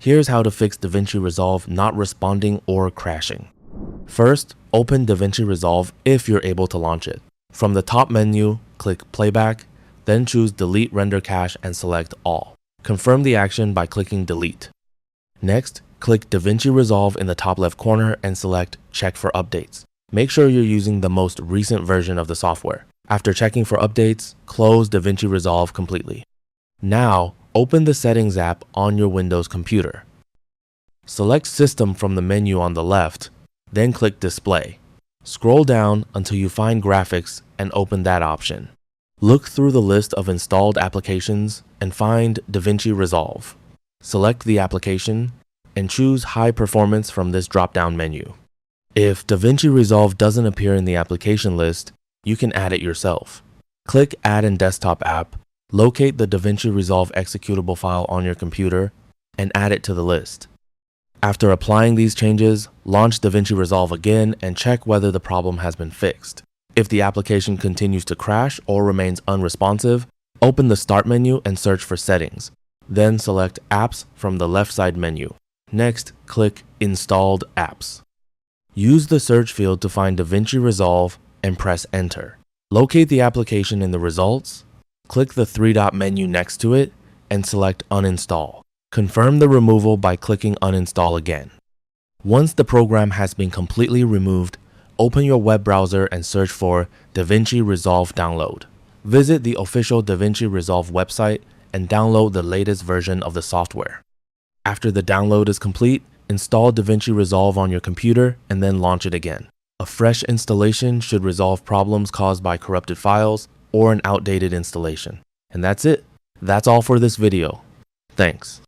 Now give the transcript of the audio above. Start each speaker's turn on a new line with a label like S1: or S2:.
S1: Here's how to fix DaVinci Resolve not responding or crashing. First, open DaVinci Resolve if you're able to launch it. From the top menu, click Playback, then choose Delete Render Cache and select All. Confirm the action by clicking Delete. Next, click DaVinci Resolve in the top left corner and select Check for Updates. Make sure you're using the most recent version of the software. After checking for updates, close DaVinci Resolve completely. Now, open the Settings app on your Windows computer. Select System from the menu on the left, then click Display. Scroll down until you find Graphics and open that option. Look through the list of installed applications and find DaVinci Resolve. Select the application and choose High Performance from this drop-down menu. If DaVinci Resolve doesn't appear in the application list, you can add it yourself. Click Add in Desktop App, locate the DaVinci Resolve executable file on your computer, and add it to the list. After applying these changes, launch DaVinci Resolve again and check whether the problem has been fixed. If the application continues to crash or remains unresponsive, open the Start menu and search for Settings. Then select Apps from the left side menu. Next, click Installed Apps. Use the search field to find DaVinci Resolve and press Enter. Locate the application in the results, click the three-dot menu next to it, and select Uninstall. Confirm the removal by clicking Uninstall again. Once the program has been completely removed, open your web browser and search for DaVinci Resolve Download. Visit the official DaVinci Resolve website and download the latest version of the software. After the download is complete, install DaVinci Resolve on your computer and then launch it again. A fresh installation should resolve problems caused by corrupted files or an outdated installation. And that's it. That's all for this video. Thanks.